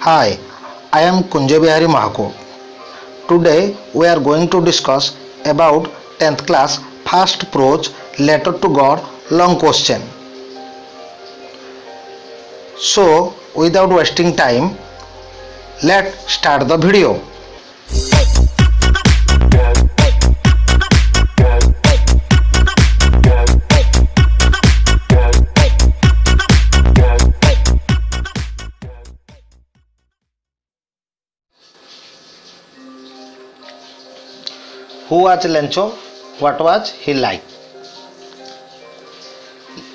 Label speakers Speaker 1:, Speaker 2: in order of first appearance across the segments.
Speaker 1: Hi, I am Kunja Bihari Mahako. Today we are going to discuss about 10th class first prose letter to God long question. So without wasting time, let's start the video. Who was Lencho? What was he like?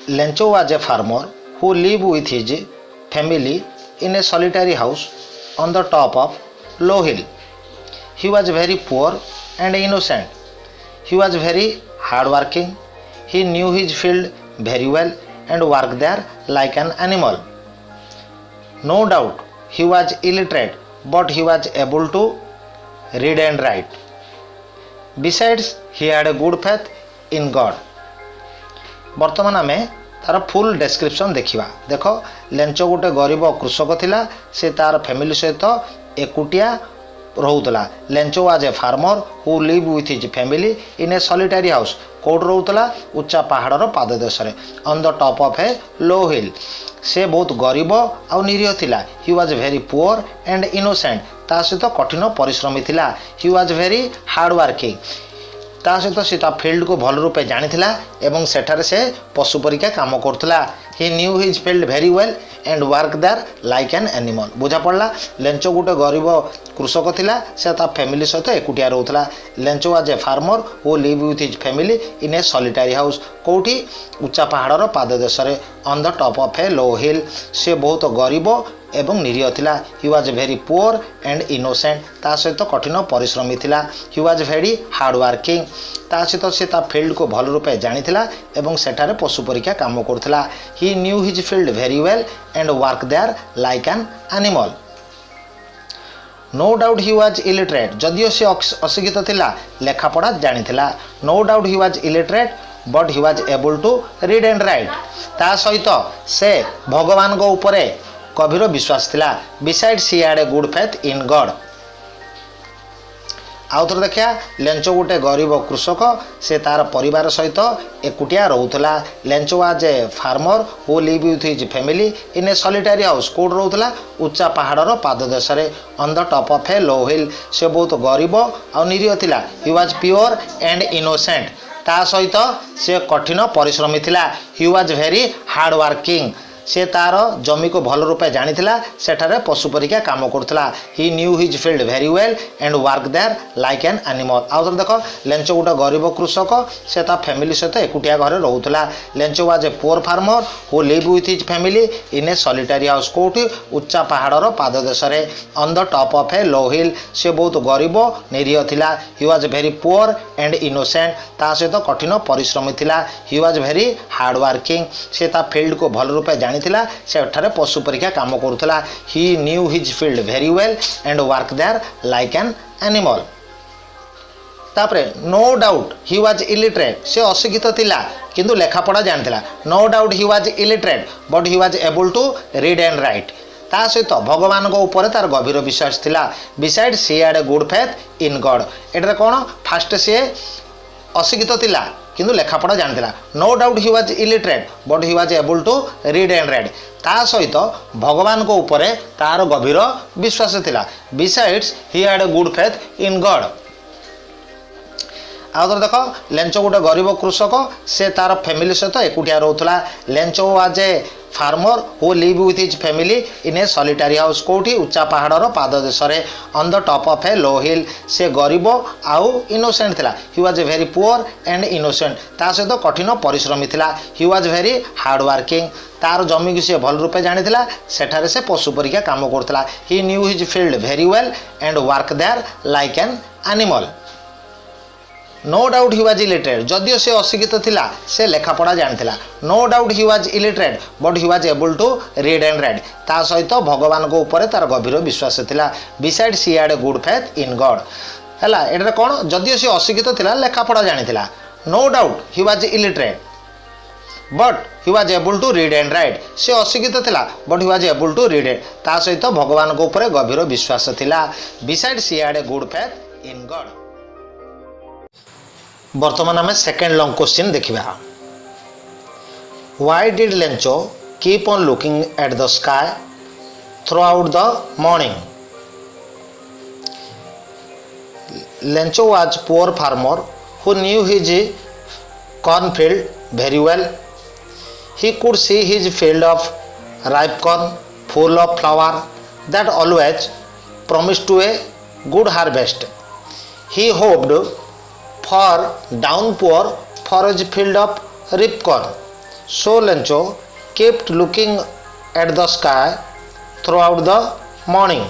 Speaker 1: Lencho was a farmer who lived with his family in a solitary house on the top of low hill. He was very poor and innocent. He was very hardworking. He knew his field very well and worked there like an animal. No doubt he was illiterate, but he was able to read and write. Besides, he had a good faith in God. बर्तमान आमे तार full description देखिबा. देखो, Lencho गोटे गरीब कृषक थिला. से तार फैमिली सहित एकुटिया रहुतला. Lencho was a farmer who live with his family in a solitary house. कोड रहुतला उच्चा पहाड़र पाददेश रे on the top of a low hill. से बहुत गरीब आ निरीह थिला. He was very poor and innocent. ता सहित कठिन परिश्रमी थिला. He was very hard working. ता सहित से फिल्ड को भल रूपे जानिथिला एवं सेठारे से पशु परीक्षा काम करथला. He knew his field very well and work there like an animal. बुझा पड़ला. लेंचो गोटे गरीब कृषक थिला. से ता फैमिली सहित एकुटिया रहउथला. Lencho was a farmer who live with his family in a solitary house. कोठी उच्चा पहाड़र पाददेश रे on the top of a low hill. से बहुत गरीब एवं निरीह थिला. He was very poor and innocent. ता सहित कठिन परिश्रमी थिला. He was very hard working. ता सहित से ता फील्ड को भल रूपे जानिथिला एवं सेठारे पशु परीक्षा काम करथिला. He knew his field very well and work there like an animal. No doubt he was illiterate. जदियो से अशिक्षित थिला, लेखा पढ़ा जानिथिला. No doubt he was illiterate but he was able to read and write. ता सहित से भगवान को ऊपरे गभीर विश्वास थिला. Besides he had a good faith in God. आउ थोर देखिया. लेंचो गोटे गरीब कृषक. से तार परिवार सहित एकुटिया रहउथला. Lencho was a farmer who live with his family in a solitary house. कोड रहउथला उच्चा पहाड़र पाददेश रे on the top of a low hill. से बहुत गरीब आ निरीह थिला. He was pure and innocent. ता सहित से कठिन परिश्रमी थिला. He was very hard working. से तार जमी को भल रूपे जानिथिला. सेठारे पशु परीक्षा काम करथला. He knew his field very well and work there like an animal. आउ थोर देखो. लेंचो गोटे गरीब कृषक. से ता फैमिली सहित एकुटिया घरे रहउथला. Lencho was a poor farmer who live with his family in a solitary house. कोठी उच्चा पहाड़र पाददेश रे on the top of a low hill. से बहुत गरीब निरीह थिला. He was very poor and innocent. ता सहित कठिन परिश्रमी थिला. He was very hard working. से ता फील्ड को भल रूपे जानिथिला. सेठारे पशु परीक्षा काम करुथला. He knew his field very well and work there like an animal. तापरे no doubt he was illiterate. से अशिक्षित थिला किंतु लेखा पढ़ा जानिथिला. No doubt he was illiterate but he was able to read and write. ता सहित भगवान को ऊपर तार गभीर विश्वास थिला. Beside she had a good faith in God. एटा कोन फास्ट से अशिक्षित थिला किंतु लेखा पढ़ा जानिथिला. No doubt he was illiterate but he was able to read and write. ता सहित भगवान को ऊपर तार गभीर विश्वास थिला. Besides he had a good faith in God. आउ तो देख. लेंचो गोटे गरीब कृषक. से तार फैमिली सहित एकुटिया रहउथला. Lencho was a farmer who live with his family in a solitary house. कोठी उच्चा पहाड़र पाददेश रे on the top of a low hill. से गरीब आउ इनोसेंट थिला. He was very poor and innocent. ता सहित कठिन परिश्रमी थिला. He was very hard working. तार जमी की से भल रूपे जानिथिला. सेठारे से पशु परीक्षा काम करथला. He knew his field very well and work there like an animal. No doubt he was illiterate. जदियो से अशिक्षित थिला, से लेखा पढ़ा जानिथिला. No doubt he was illiterate but he was able to read and write. ता सहित भगवान को ऊपर तार गभीर विश्वास थिला. Beside she had a good faith in God. हैला एटा कोन. जदियो से अशिक्षित थिला, लेखा पढ़ा जानिथिला. No doubt he was illiterate but he was able to read and write से अशिक्षित थिला but he was able to read and ता सहित भगवान को ऊपर गभीर विश्वास थिला besides he had a good faith in God. वर्तमान आम सेकेंड लॉन्ग क्वेश्चन देखिबा। Why did Lencho keep on looking at the sky throughout the morning. Lencho was poor farmer who knew his cornfield very well. He could see his field of ripe corn full of flower that always promised to a good harvest. He hoped for downpour for his field of ripe corn. So Lencho kept looking at the sky throughout the morning.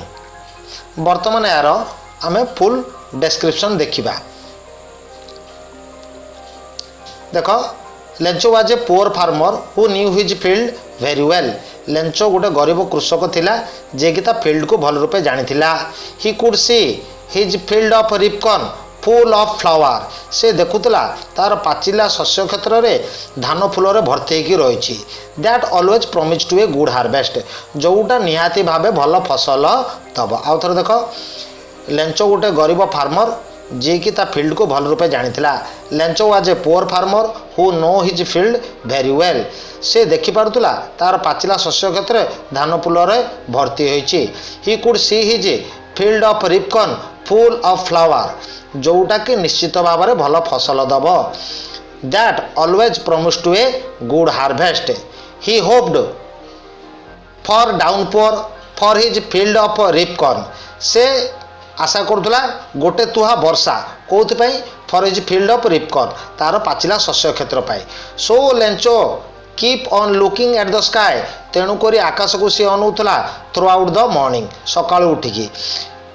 Speaker 1: वर्तमान यार आम full description देखिबा। देख Lencho was a poor farmer who knew his field very well. Lencho गोटे गरीब कृषक थिला जे कि ता फील्ड को भल रूपे जानी थिला। He could see his field of ripe corn full of flower से देखुतला तार पाचिला शस्य क्षेत्र में धान फूल भर्ती होगी रही। That always promise to a good harvest जोटा निहाती भावे भल फसल दब। आउ थोड़े देख लेंचो गोटे गरीब फार्मर जी कि ता फील्ड को भल रूपे जानी थिला। Lencho was a poor farmer who know his field very well से देखि पारुतला तार पाचिला शस्य क्षेत्र धान फूल भर्ती होईची। He could see his field of ripe corn full of flower जोटा कि निश्चित भाव में भल फसल दब। That always promise to a good harvest. He hoped for downpour for his field of ripe corn से आशा करुला गोटे तुहा वर्षा कौन for his field of ripe corn तार पाचिला शस्य क्षेत्र पाई। So Lencho keep on looking at the sky तेणुक आकाश को सी अनौला थ्रू आउट द मॉर्निंग सका उठिकी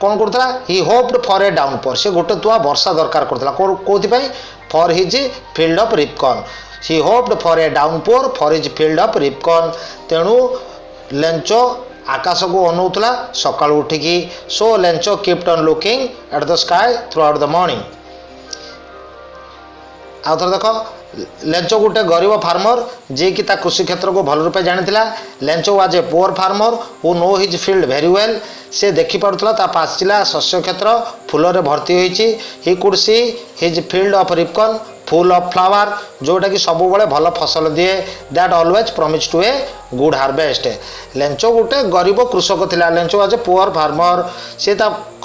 Speaker 1: कौन करुला he hoped for a downpour से गोटे तुहा वर्षा दरकार करुला कौन for his field of ripe corn. He hoped for a downpour for his field of ripe corn तेणु लेंचो आकाश को अनौला सका उठिकी। So Lencho kept on looking at the sky throughout the morning. आउ थोड़ा देख लेंचो गोटे गरीब फार्मर जी कि कृषि क्षेत्र को भल रूपे जानी थिला। Lencho was a poor farmer who know his field very well से देखि पारुतला ता पाचिला शस्य क्षेत्र फूल रे भर्ती होईची। He could see his field of ripe corn full of flower जोटा कि सब बड़े भल फसल दिए। That always promise to a good harvest. Lencho गोटे गरीब कृषक थिला। Lencho was a poor farmer से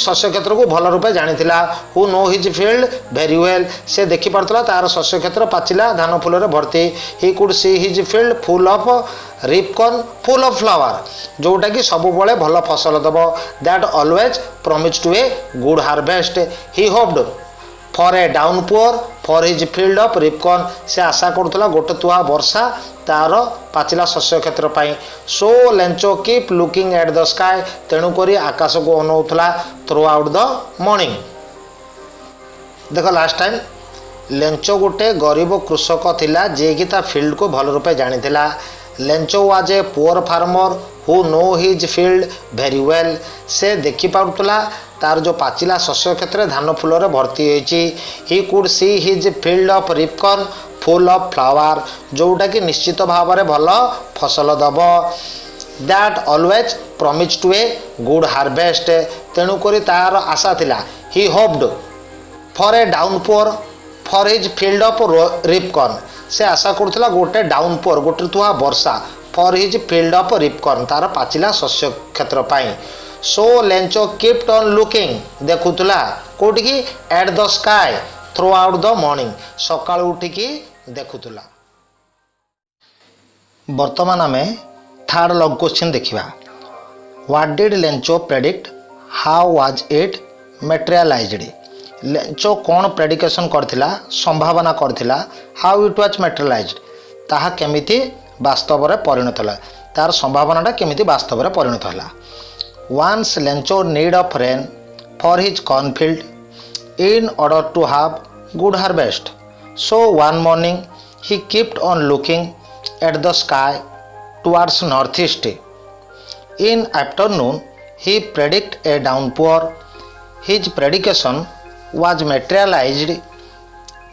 Speaker 1: शस्य क्षेत्र को भल रूपे जानी थिला। Who know his field very well से देखि पारुतला तार शस्य क्षेत्र पाचिला धान फूल रे भर्ती। He could see his field full of ripe corn full of flower जोटा कि सब बड़े भल फसल दब। That always promise to a good harvest. He hoped for a downpour for his field of ripe corn से आशा करुला गोटे तुहा वर्षा तार पाचिला शस्य क्षेत्र पाई। So Lencho keep looking at the sky तेणुक आकाश को अनौला थ्रू आउट द मॉर्निंग। देख लास्ट टाइम लेंचो गोटे गरीब कृषक थिला जे कि ता फील्ड को भल रूपे जानी थिला। Lencho was a poor farmer who know his field very well से देखि पारुतला तार जो पाचिला शस्य क्षेत्र धान फूल भर्ती होईची। He could see his field of ripe corn full of flower जोटा कि निश्चित भाव में भल फसल दब। That always promise to a good harvest तेणुक तार आशा थिला। He hoped for a downpour for his field of ripe corn से आशा करुला गोटे डाउनपोर गोटे तुहा वर्षा for his field of ripe corn तार पाचिला शस्य क्षेत्र पाई। So Lencho kept on looking देखुला कोटिकी eight the sky throughout the morning सका उठिकी देखुला। वर्तमान आम थर्ड लॉन्ग क्वेश्चन देखिबा। What did Lencho predict how was it materialised. Lencho कौन प्रेडिकेशन करथिला संभावना करथिला हाउ इट वाज मटेरियलाइज्ड ताहा केमिति वास्तव रे परिणत होला तार संभावनाटा केमिति वास्तव रे परिणत होला। Once Lencho need of rain for his cornfield in order to have good harvest. So one morning he kept on looking at the sky towards northeast. In afternoon he predicted a downpour. His prediction was materialized.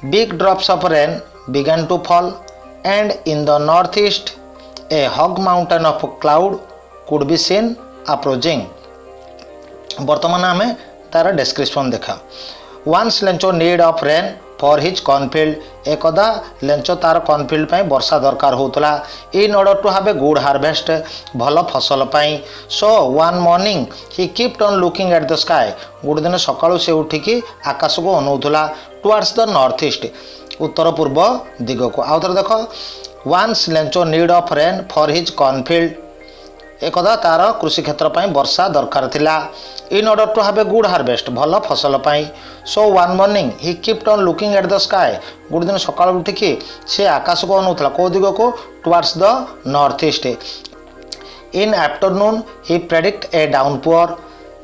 Speaker 1: Big drops of rain began to fall and in the northeast a hog mountain of cloud could be seen approaching. वर्तमान आम तार description देखा. Once Lencho need of rain for his cornfield एकदा Lencho तार cornfield पाई वर्षा दरकार होतला in order to have a good harvest भल फसल पाई. So one morning he kept on looking at the sky गोटे दिन सकाळु से उठिकी आकाश को अनौला टुवर्ड्स द नॉर्थ ईस्ट उत्तर पूर्व दिग को. आउ थोड़ा देख. Once Lencho need of rain for his cornfield एकदा तार कृषि क्षेत्र पाई वर्षा दरकार थिला in order to have a good harvest भल फसल पाई. So one morning he kept on looking at the sky गोटे दिन सकाळ उठिकी से आकाश को अनौला कौ दिग को towards the north east. In afternoon he predict a downpour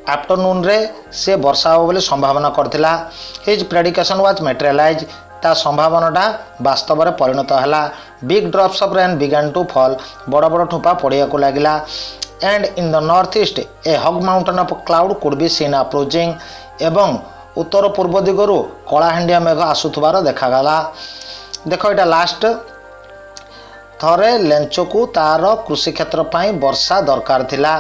Speaker 1: afternoon रे से वर्षा हो बोले संभावना करथिला. हिज प्रेडिकेशन वाज मेटेरियलाइज ता संभावनाटा वास्तव में परिणत है. Big drops of rain began to fall बड़ बड़ ठोपा पड़िया को लगिला. And in the north east a huge mountain of cloud could be seen approaching एवं उत्तर पूर्व दिगरु कलाहांडिया मेघ आसुथबार देखागला. देख यहाँ लास्ट थरे लेंचो को तार कृषि क्षेत्र पाई वर्षा दरकार थिला.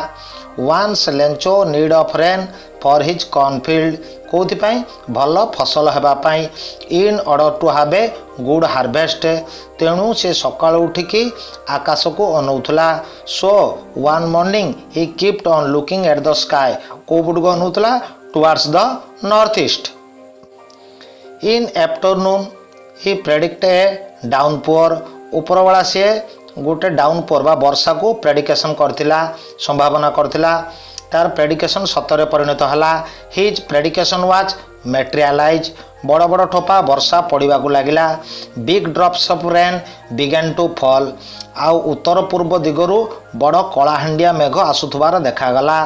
Speaker 1: Once Lencho need of rain for his cornfield कौन भल फसल होगापाई in order to have a good harvest तेणु से सकाळ उठिकी आकाश को अनौला. So one morning he kept on looking at the sky कौट को अनौला towards the north east. In afternoon he predict a downpour उपरवाला सी गोटे डाउनपुअर बा वर्षा को प्रेडिकेशन करथिला संभावना करथिला. तार प्रेडिकेशन सतरे परिणत है. हिज प्रेडिकेशन वाज मेटेरियलाइज बड़ बड़ ठोपा वर्षा पड़ा को लगिला. Big drops of rain began to fall आउ उत्तर पूर्व दिगरु बड़ कलाहांडिया मेघ आसुथबार देखागला.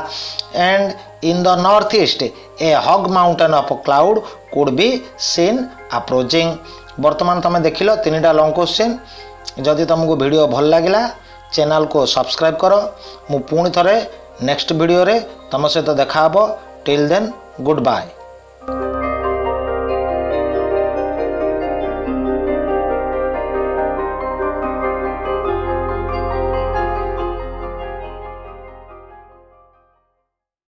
Speaker 1: And in the north east a huge mountain of cloud could be seen approaching. वर्तमान तुम देख लो 3टा लॉन्ग क्वेश्चन. जदि तुमको वीडियो भल लगिला चैनल को सब्सक्राइब कर. मु पुणी थरे नेक्स्ट वीडियो रे तुम सहित देखा. Till then good bye.